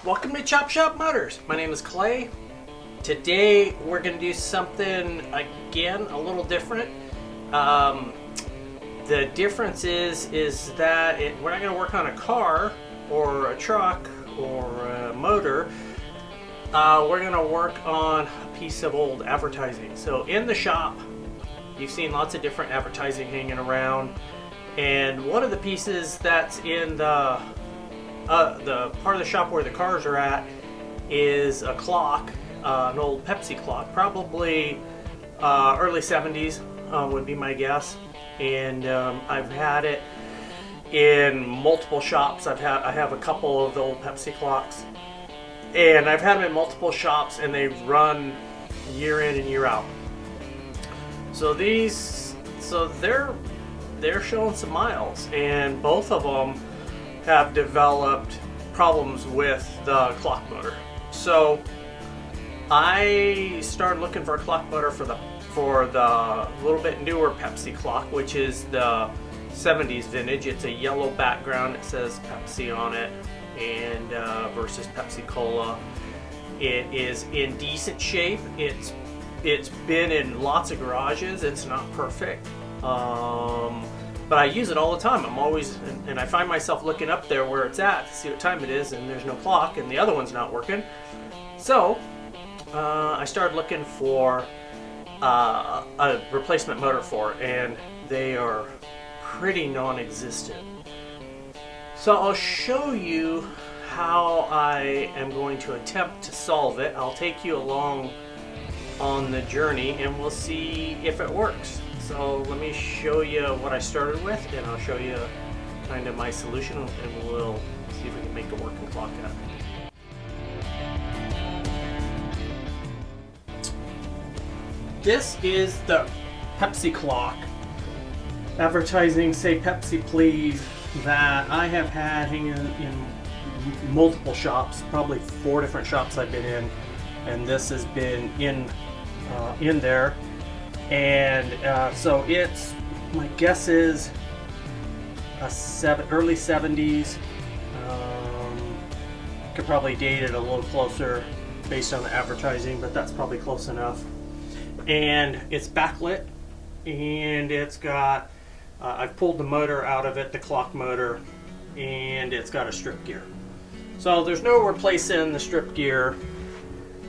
Welcome to Chop Shop Motors. My name is Clay. Today we're going to do something again a little different. The difference is that we're not going to work on a car or a truck or a motor. We're going to work on a piece of old advertising. So in the shop, you've seen lots of different advertising hanging around, and one of the pieces that's in the part of the shop where the cars are at is a clock, an old Pepsi clock, probably early 70s would be my guess. And I've had it in multiple shops. I have a couple of the old Pepsi clocks, and I've had them in multiple shops, and they've run year in and year out. So they're showing some miles, and both of them have developed problems with the clock motor. So I started looking for a clock motor for the little bit newer Pepsi clock, which is the 70s vintage. It's a yellow background. It says Pepsi on it, and versus Pepsi Cola. It is in decent shape. It's been in lots of garages. It's not perfect. But I use it all the time. I'm always, and I find myself looking up there where it's at to see what time it is, and there's no clock, and the other one's not working. So I started looking for a replacement motor for it, and they are pretty non-existent. So I'll show you how I am going to attempt to solve it. I'll take you along on the journey, and we'll see if it works. So let me show you what I started with, and I'll show you kind of my solution, and we'll see if we can make a working clock out of it. This is the Pepsi clock. Advertising "Say Pepsi Please" that I have had hanging in multiple shops, probably 4 different shops I've been in, and this has been in there. And so it's, my guess is early 70s. Could probably date it a little closer based on the advertising, but that's probably close enough. And it's backlit, and it's got I've pulled the motor out of it, the clock motor, and it's got a strip gear. So there's no replacing the strip gear.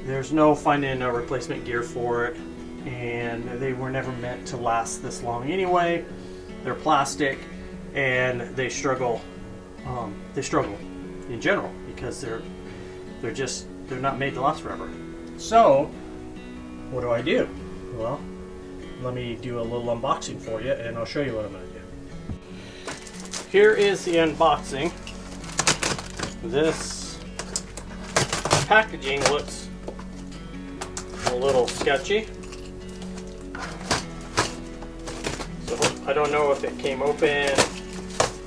There's no finding a replacement gear for it. And they were never meant to last this long anyway. They're plastic, and they struggle. They struggle in general because they're not made to last forever. So what do I do? Well, let me do a little unboxing for you, and I'll show you what I'm going to do. Here is the unboxing. This packaging looks a little sketchy. I don't know if it came open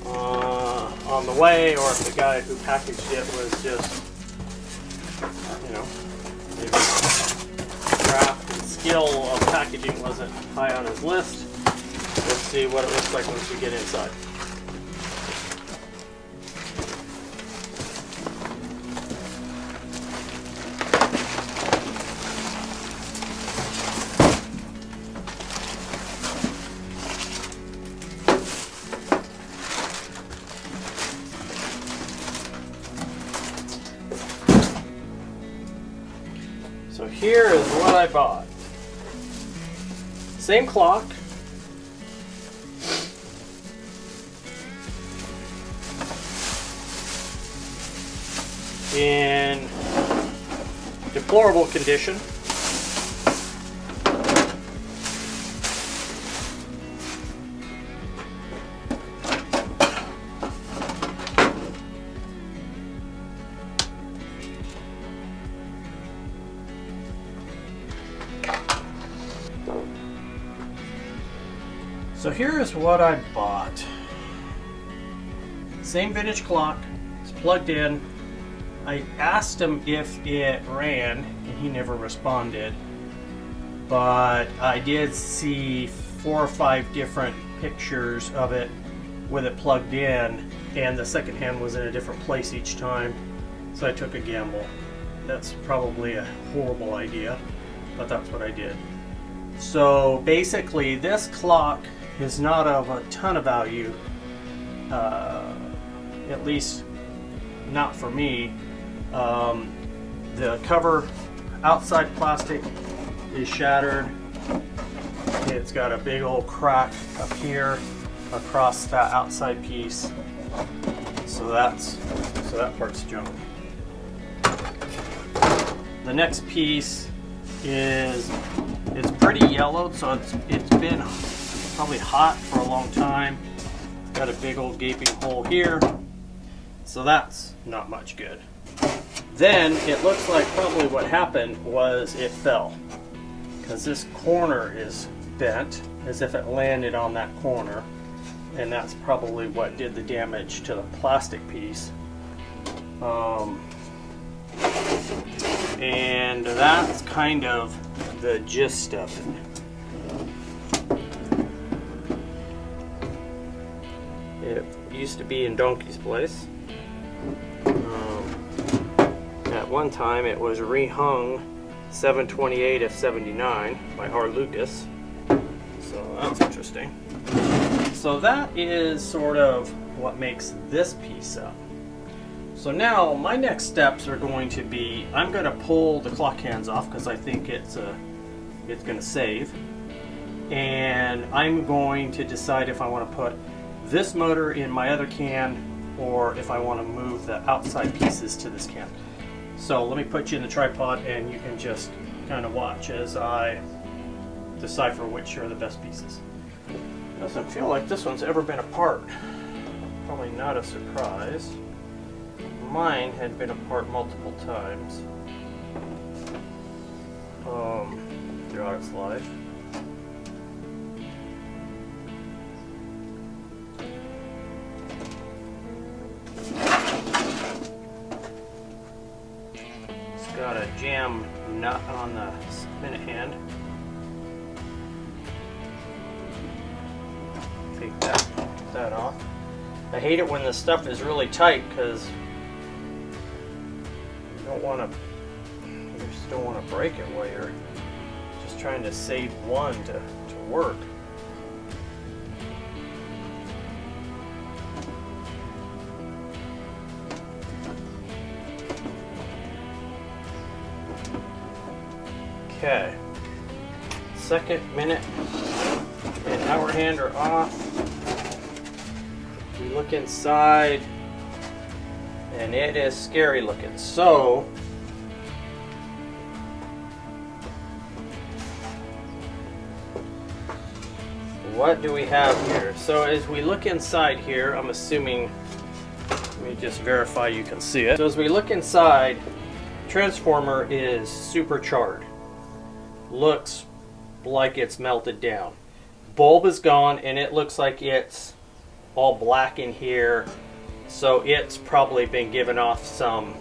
on the way, or if the guy who packaged it was just, maybe craft and skill of packaging wasn't high on his list. Let's see what it looks like once we get inside. So here is what I bought. Same clock. In deplorable condition. So here is what I bought. Same vintage clock. It's plugged in. I asked him if it ran, and he never responded. But I did see 4 or 5 different pictures of it with it plugged in, and the second hand was in a different place each time. So I took a gamble. That's probably a horrible idea, but that's what I did. So basically this clock is not of a ton of value, at least not for me. The cover, outside plastic, is shattered. It's got a big old crack up here across that outside piece. So that part's junk. The next piece is, it's pretty yellowed, so it's been probably hot for a long time. Got a big old gaping hole here, so that's not much good. Then it looks like probably what happened was it fell, because this corner is bent as if it landed on that corner, and that's probably what did the damage to the plastic piece. And that's kind of the gist of it. It used to be in Donkey's place. At one time it was rehung 728 of 79 by R. Lucas. So that's interesting. So that is sort of what makes this piece up. So now my next steps are going to be, I'm going to pull the clock hands off because I think it's going to save. And I'm going to decide if I want to put this motor in my other can or if I want to move the outside pieces to this can. So let me put you in the tripod and you can just kind of watch as I decipher which are the best pieces. Doesn't feel like this one's ever been apart. Probably not a surprise. Mine had been apart multiple times throughout its life. It's got a jam nut on the minute hand. Take that off. I hate it when the stuff is really tight because you just don't want to break it while you're just trying to save one to work. Okay, second minute and hour hand are off. We look inside and it is scary looking. So what do we have here? So as we look inside here, I'm assuming, let me just verify you can see it. So as we look inside, transformer is supercharged. Looks like it's melted down. Bulb is gone and it looks like it's all black in here. So it's probably been given off some,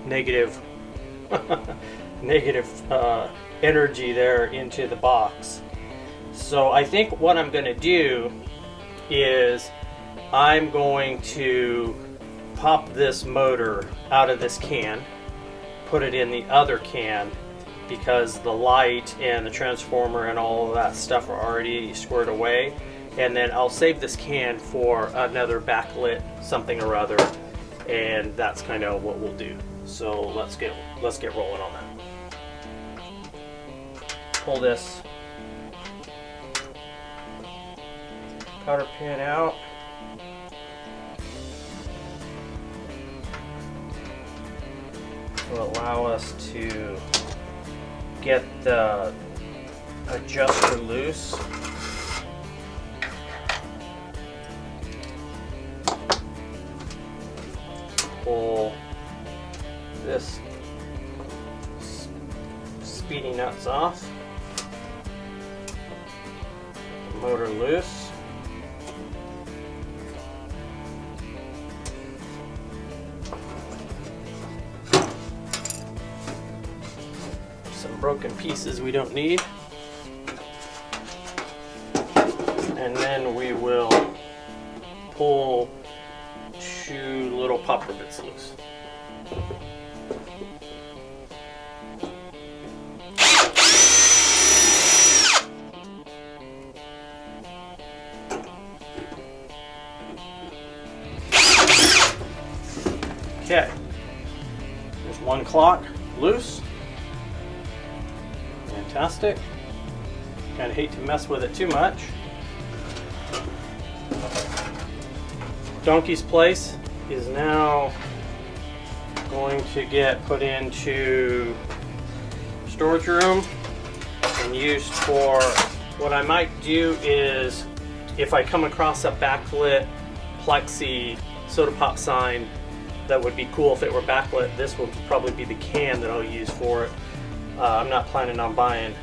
negative energy there into the box. So I think what I'm going to do is I'm going to pop this motor out of this can, put it in the other can, because the light and the transformer and all of that stuff are already squared away. And then I'll save this can for another backlit something or other, and that's kind of what we'll do. So let's get rolling on that. Pull this cotter pin out. To allow us to get the adjuster loose. Pull this speedy nuts off. Motor loose. Some broken pieces we don't need. And then we will pull two little pop rivets loose. Okay, there's one clock loose. Fantastic. Kind of hate to mess with it too much. Donkey's Place is now going to get put into storage room and used for what I might do is, if I come across a backlit plexi soda pop sign that would be cool if it were backlit, this will probably be the can that I'll use for it. I'm not planning on buying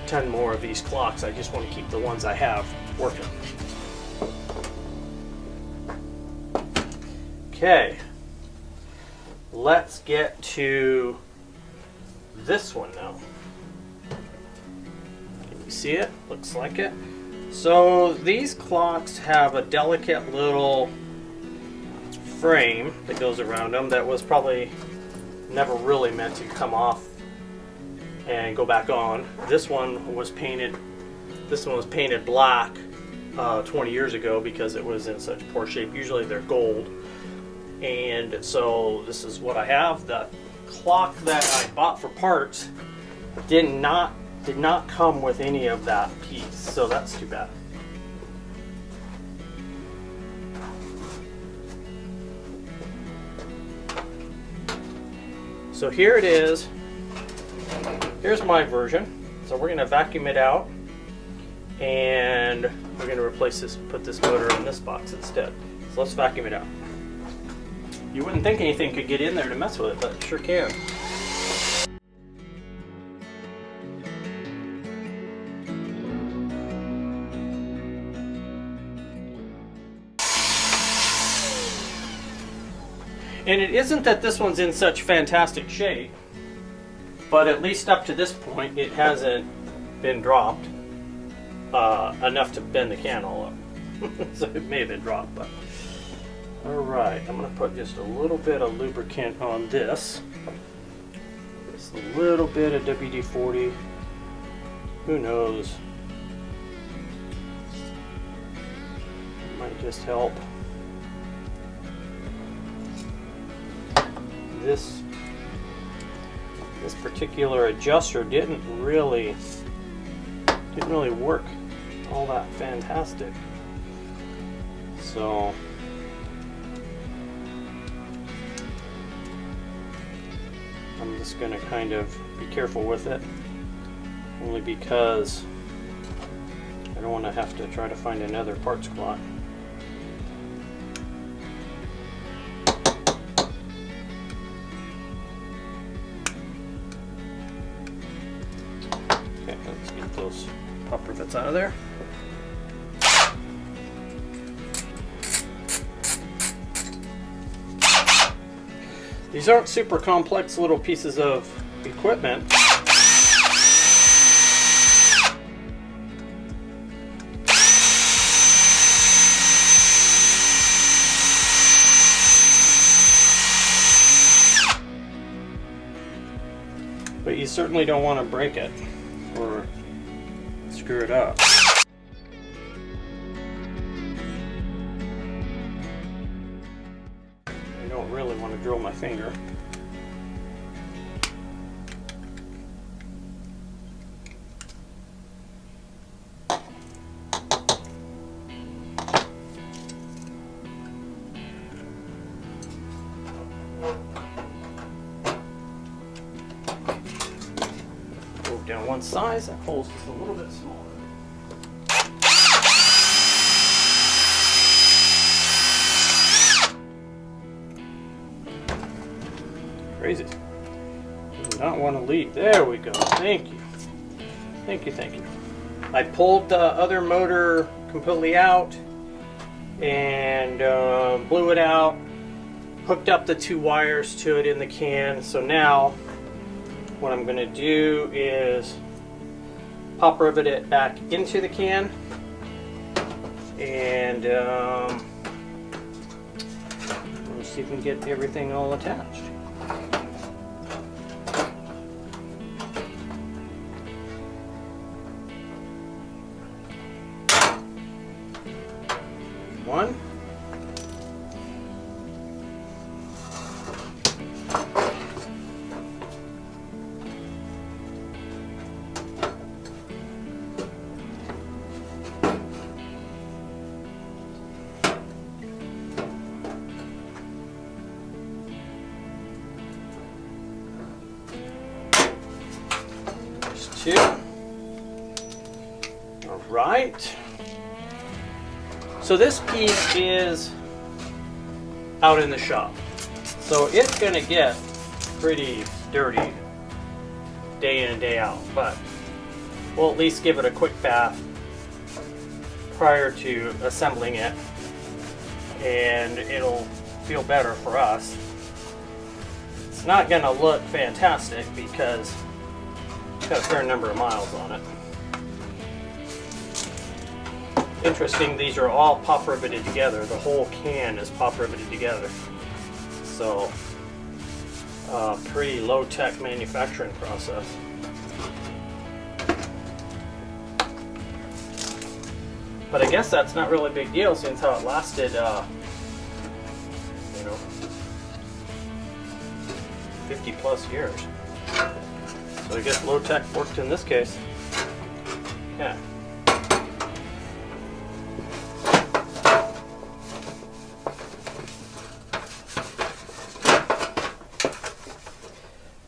10 more of these clocks. I just want to keep the ones I have working. Okay, let's get to this one now. Can you see it? Looks like it. So these clocks have a delicate little frame that goes around them that was probably never really meant to come off and go back on. This one was painted black 20 years ago because it was in such poor shape. Usually they're gold. And so this is what I have. The clock that I bought for parts did not come with any of that piece, so that's too bad. So here it is. Here's my version. So we're going to vacuum it out, and we're going to replace this, put this motor in this box instead. So let's vacuum it out. You wouldn't think anything could get in there to mess with it, but it sure can. And it isn't that this one's in such fantastic shape, but at least up to this point it hasn't been dropped enough to bend the can all up. So it may have been dropped, but alright, I'm going to put just a little bit of lubricant on this. Just a little bit of WD-40. Who knows? It might just help. This particular adjuster didn't really work all that fantastic. So I'm just going to kind of be careful with it, only because I don't want to have to try to find another parts clock. Okay, let's get those pop rivets out of there. These aren't super complex little pieces of equipment. But you certainly don't want to break it or screw it up. I don't really want to drill my finger. Move down one size, that hole's just a little bit smaller. Crazy. Do not want to leave. There we go. Thank you. Thank you, thank you. I pulled the other motor completely out and blew it out, hooked up the two wires to it in the can. So now what I'm going to do is pop rivet it back into the can, and so you can get everything all attached. One. Two. All right. So this piece is out in the shop. So it's gonna get pretty dirty day in and day out, but we'll at least give it a quick bath prior to assembling it, and it'll feel better for us. It's not gonna look fantastic because it's got a fair number of miles on it. Interesting, these are all pop riveted together. The whole can is pop riveted together. So, pretty low-tech manufacturing process. But I guess that's not really a big deal since how it lasted, 50 plus years. So I guess low-tech worked in this case. Yeah.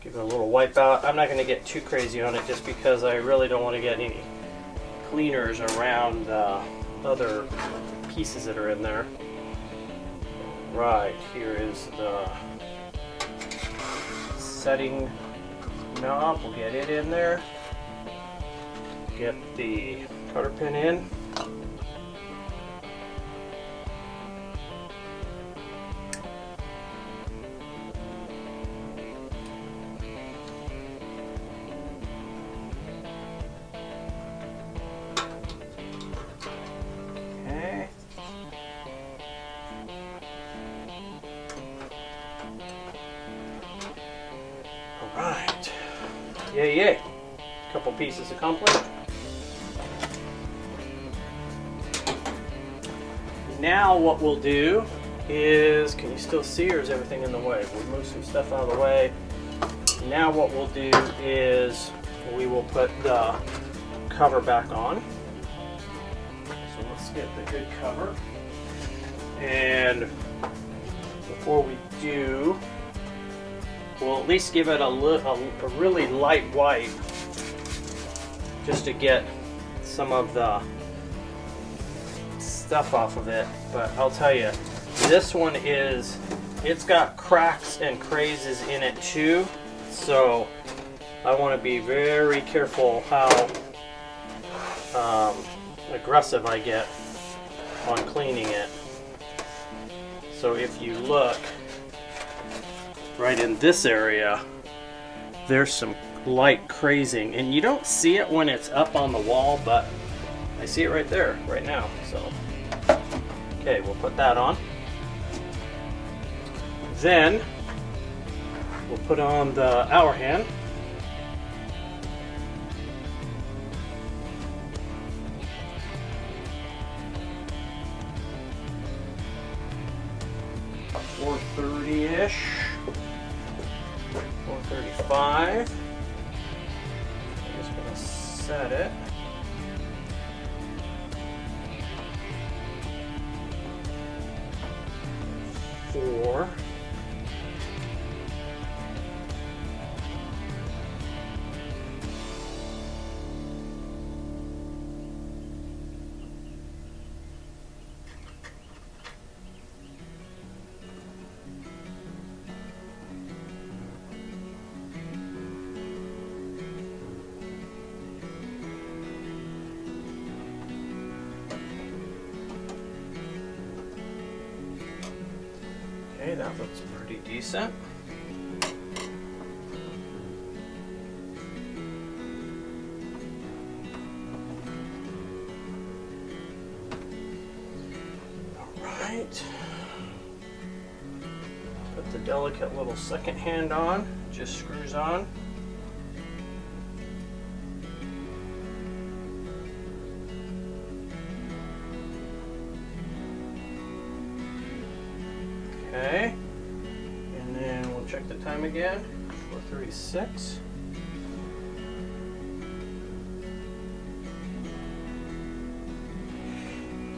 Give it a little wipe out. I'm not going to get too crazy on it just because I really don't want to get any cleaners around the other pieces that are in there. Right, here is the setting knob. We'll get it in there. Get the cotter pin in. Okay. All right. Yay, yay. Couple pieces accomplished. Now what we'll do is, can you still see or is everything in the way? We'll move some stuff out of the way. Now what we'll do is we will put the cover back on. So let's get the good cover. And before we do, we'll at least give it a really light wipe just to get some of the stuff off of it. But I'll tell you, this one it's got cracks and crazes in it too, so I want to be very careful how aggressive I get on cleaning it. So if you look right in this area, there's some light crazing, and you don't see it when it's up on the wall, but I see it right there right now. So okay, we'll put that on. Then we'll put on the hour hand. .430-ish, 435. I'm just gonna set it. Four. Okay, that looks pretty decent. All right. Put the delicate little second hand on, just screws on. Okay, and then we'll check the time again, 4:36.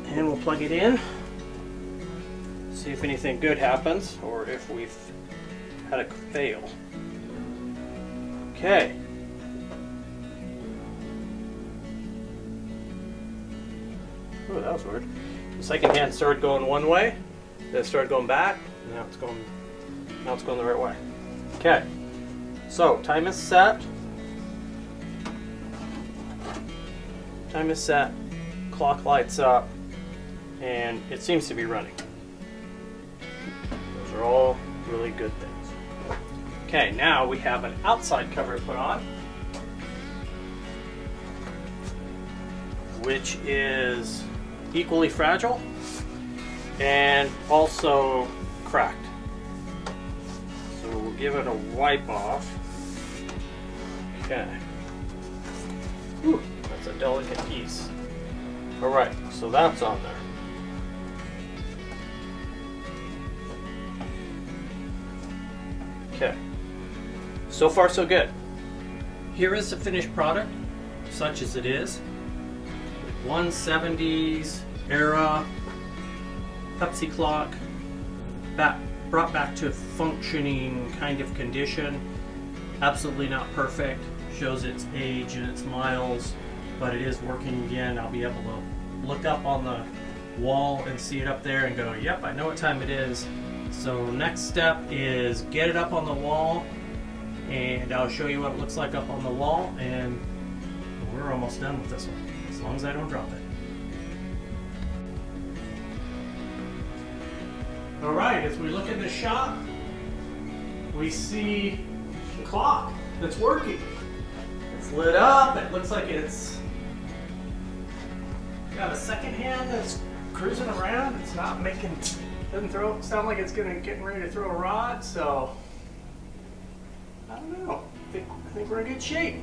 And we'll plug it in, see if anything good happens or if we've had a fail. Okay. Oh, that was weird. The second hand started going one way, then it started going back, and now it's going the right way. Okay. So, time is set. Time is set. Clock lights up. And it seems to be running. Those are all really good things. Okay, now we have an outside cover to put on, which is equally fragile and also cracked. So we'll give it a wipe off. Okay. Whew, that's a delicate piece. All right, so that's on there. Okay, so far so good. Here is the finished product, such as it is. 170s era Pepsi clock, brought back to functioning kind of condition. Absolutely not perfect, shows its age and its miles, but it is working again. I'll be able to look up on the wall and see it up there and go, yep, I know what time it is. So next step is get it up on the wall, and I'll show you what it looks like up on the wall, and we're almost done with this one, as long as I don't drop it. Alright, as we look in the shop, we see the clock that's working. It's lit up, it looks like it's got a second hand that's cruising around. It's not making... Doesn't sound like it's getting ready to throw a rod, so I don't know. I think we're in good shape.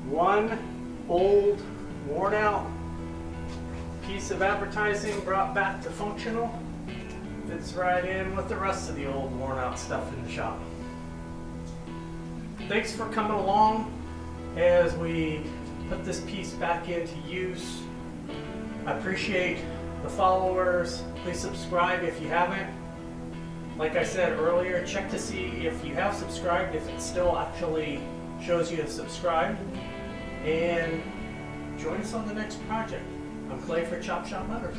One old, worn out piece of advertising brought back to functional fits right in with the rest of the old, worn out stuff in the shop. Thanks for coming along as we put this piece back into use. I appreciate the followers. Please subscribe if you haven't. Like I said earlier, check to see if you have subscribed, if it still actually shows you have subscribed, and join us on the next project. I'm Clay for Chop Shop Motors.